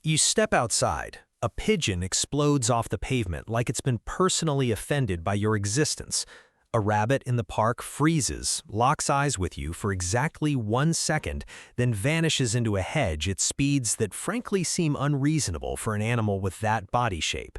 You step outside. A pigeon explodes off the pavement like it's been personally offended by your existence. A rabbit in the park freezes, locks eyes with you for exactly 1 second, then vanishes into a hedge at speeds that frankly seem unreasonable for an animal with that body shape.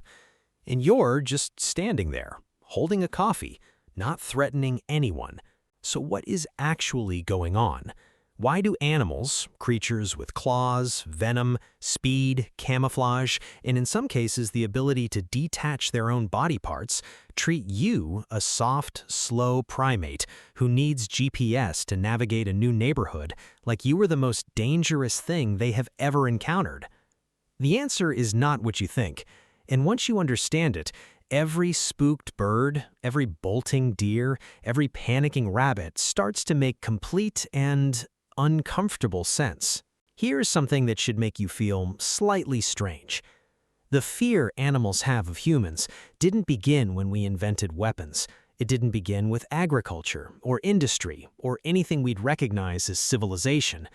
And you're just standing there, holding a coffee, not threatening anyone. So what is actually going on? Why do animals, creatures with claws, venom, speed, camouflage, and in some cases the ability to detach their own body parts, treat you, a soft, slow primate who needs GPS to navigate a new neighborhood, like you were the most dangerous thing they have ever encountered? The answer is not what you think, and once you understand it, every spooked bird, every bolting deer, every panicking rabbit starts to make complete and uncomfortable sense. Here's something that should make you feel slightly strange. The fear animals have of humans didn't begin when we invented weapons. It didn't begin with agriculture or industry or anything we'd recognize as civilization.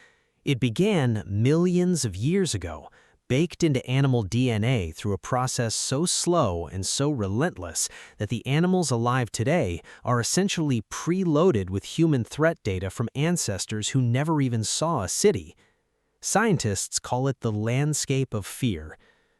It began millions of years ago, baked into animal DNA through a process so slow and so relentless that the animals alive today are essentially preloaded with human threat data from ancestors who never even saw a city. Scientists call it the landscape of fear.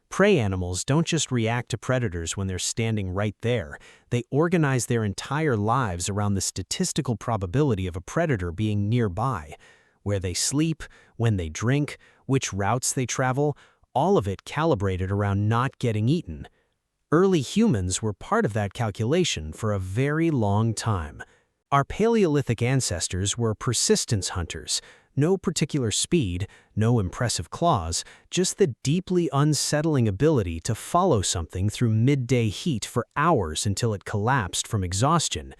Prey animals don't just react to predators when they're standing right there. They organize their entire lives around the statistical probability of a predator being nearby. Where they sleep, when they drink, which routes they travel, all of it calibrated around not getting eaten. Early humans were part of that calculation for a very long time. Our Paleolithic ancestors were persistence hunters. No particular speed, no impressive claws, just the deeply unsettling ability to follow something through midday heat for hours until it collapsed from exhaustion.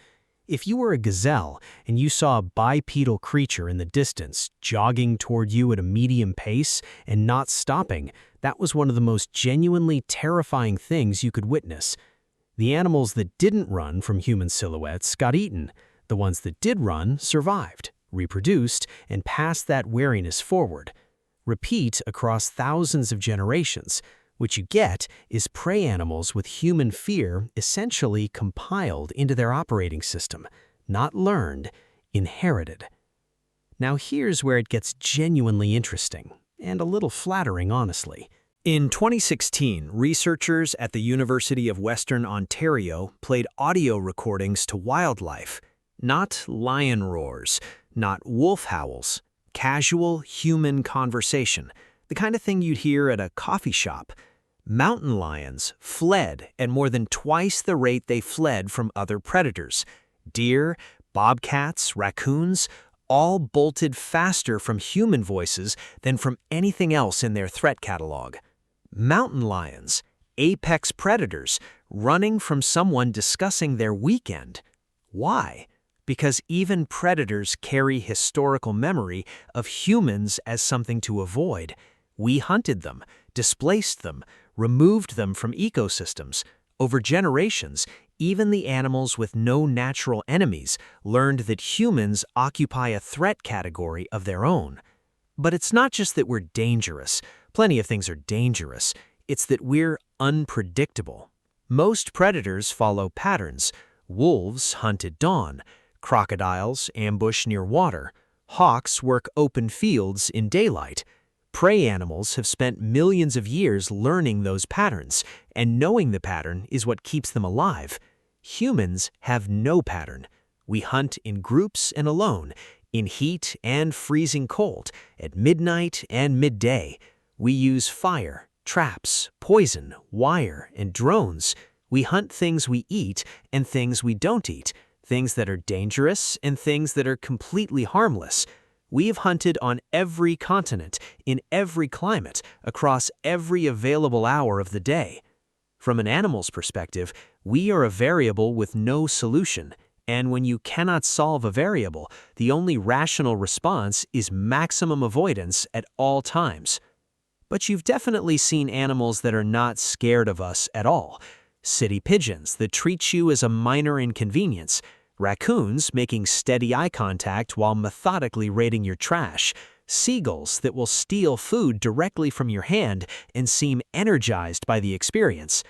If you were a gazelle and you saw a bipedal creature in the distance jogging toward you at a medium pace and not stopping, that was one of the most genuinely terrifying things you could witness. The animals that didn't run from human silhouettes got eaten. The ones that did run survived, reproduced, and passed that wariness forward. Repeat across thousands of generations. What you get is prey animals with human fear essentially compiled into their operating system, not learned, inherited. Now here's where it gets genuinely interesting, and a little flattering, honestly. In 2016, researchers at the University of Western Ontario played audio recordings to wildlife. Not lion roars, not wolf howls, casual human conversation, the kind of thing you'd hear at a coffee shop. Mountain lions fled at more than twice the rate they fled from other predators. Deer, bobcats, raccoons, all bolted faster from human voices than from anything else in their threat catalog. Mountain lions, apex predators, running from someone discussing their weekend. Why? Because even predators carry historical memory of humans as something to avoid. We hunted them, displaced them, removed them from ecosystems. Over generations, even the animals with no natural enemies learned that humans occupy a threat category of their own. But it's not just that we're dangerous. Plenty of things are dangerous. It's that we're unpredictable. Most predators follow patterns. Wolves hunt at dawn. Crocodiles ambush near water. Hawks work open fields in daylight. Prey animals have spent millions of years learning those patterns, and knowing the pattern is what keeps them alive. Humans have no pattern. We hunt in groups and alone, in heat and freezing cold, at midnight and midday. We use fire, traps, poison, wire, and drones. We hunt things we eat and things we don't eat, things that are dangerous and things that are completely harmless. We have hunted on every continent, in every climate, across every available hour of the day. From an animal's perspective, we are a variable with no solution, and when you cannot solve a variable, the only rational response is maximum avoidance at all times. But you've definitely seen animals that are not scared of us at all. City pigeons that treat you as a minor inconvenience. Raccoons making steady eye contact while methodically raiding your trash. seagulls that will steal food directly from your hand and seem energized by the experience.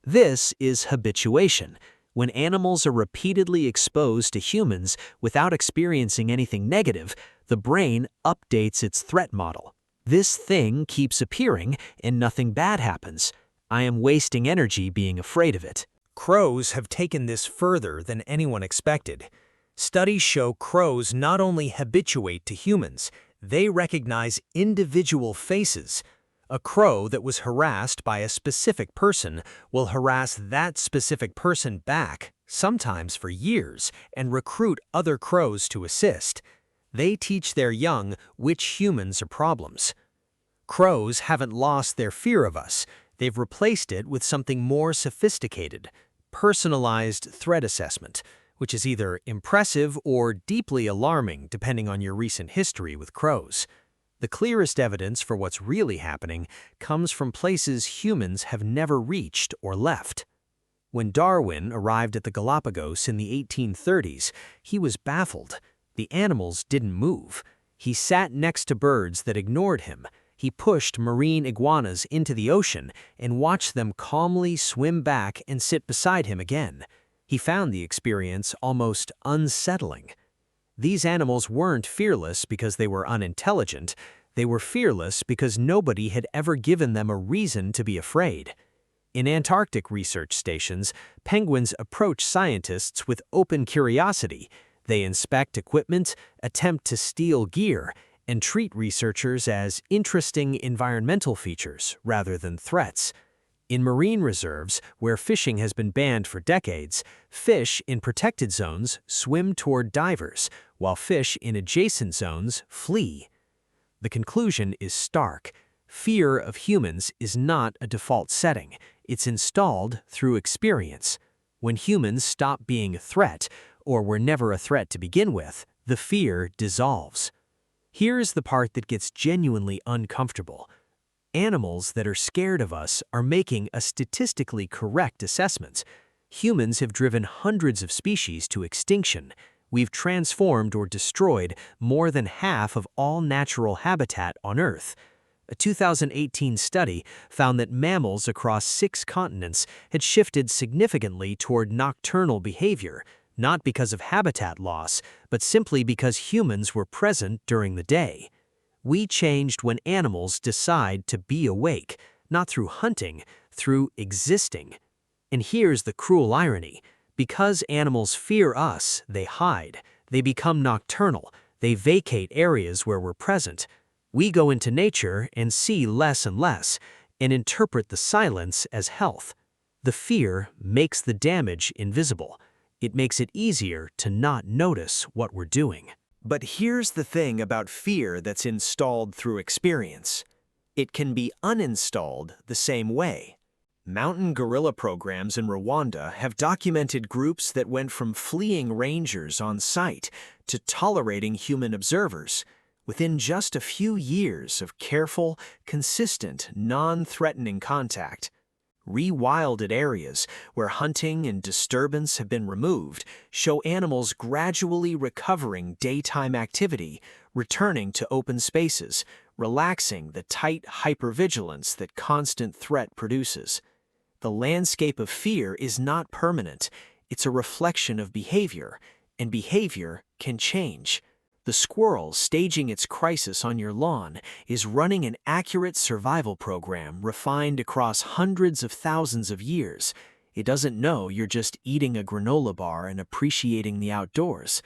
This is habituation, when animals are repeatedly exposed to humans without experiencing anything negative. The brain updates its threat model. This thing keeps appearing and nothing bad happens. I am wasting energy being afraid of it. Crows have taken this further than anyone expected. Studies show crows not only habituate to humans, they recognize individual faces. A crow that was harassed by a specific person will harass that specific person back, sometimes for years, and recruit other crows to assist. They teach their young which humans are problems. Crows haven't lost their fear of us. They've replaced it with something more sophisticated: personalized threat assessment, which is either impressive or deeply alarming depending on your recent history with crows. The clearest evidence for what's really happening comes from places humans have never reached or left. When Darwin arrived at the Galapagos in the 1830s, he was baffled. The animals didn't move. He sat next to birds that ignored him. He pushed marine iguanas into the ocean and watched them calmly swim back and sit beside him again. He found the experience almost unsettling. These animals weren't fearless because they were unintelligent. They were fearless because nobody had ever given them a reason to be afraid. In Antarctic research stations, penguins approach scientists with open curiosity. They inspect equipment, attempt to steal gear, and treat researchers as interesting environmental features rather than threats. In marine reserves, where fishing has been banned for decades, fish in protected zones swim toward divers, while fish in adjacent zones flee. The conclusion is stark. Fear of humans is not a default setting. It's installed through experience. When humans stop being a threat, or were never a threat to begin with, the fear dissolves. Here's the part that gets genuinely uncomfortable. Animals that are scared of us are making a statistically correct assessment. Humans have driven hundreds of species to extinction. We've transformed or destroyed more than half of all natural habitat on Earth. A 2018 study found that mammals across 6 continents had shifted significantly toward nocturnal behavior, not because of habitat loss, but simply because humans were present during the day. We changed when animals decide to be awake, not through hunting, through existing. And here's the cruel irony. Because animals fear us, they hide. They become nocturnal. They vacate areas where we're present. We go into nature and see less and less, and interpret the silence as health. The fear makes the damage invisible. It makes it easier to not notice what we're doing. But here's the thing about fear that's installed through experience. It can be uninstalled the same way. Mountain gorilla programs in Rwanda have documented groups that went from fleeing rangers on site to tolerating human observers. Within just a few years of careful, consistent, non-threatening contact, rewilded areas where hunting and disturbance have been removed show animals gradually recovering daytime activity, returning to open spaces, relaxing the tight hypervigilance that constant threat produces. The landscape of fear is not permanent. It's a reflection of behavior, and behavior can change. The squirrel staging its crisis on your lawn is running an accurate survival program refined across hundreds of thousands of years. It doesn't know you're just eating a granola bar and appreciating the outdoors.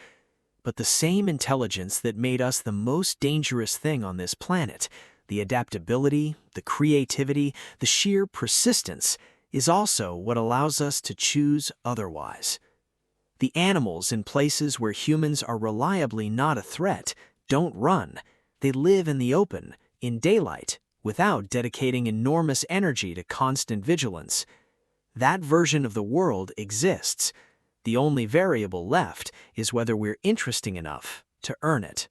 But the same intelligence that made us the most dangerous thing on this planet, the adaptability, the creativity, the sheer persistence, is also what allows us to choose otherwise. The animals in places where humans are reliably not a threat don't run. They live in the open, in daylight, without dedicating enormous energy to constant vigilance. That version of the world exists. The only variable left is whether we're interesting enough to earn it.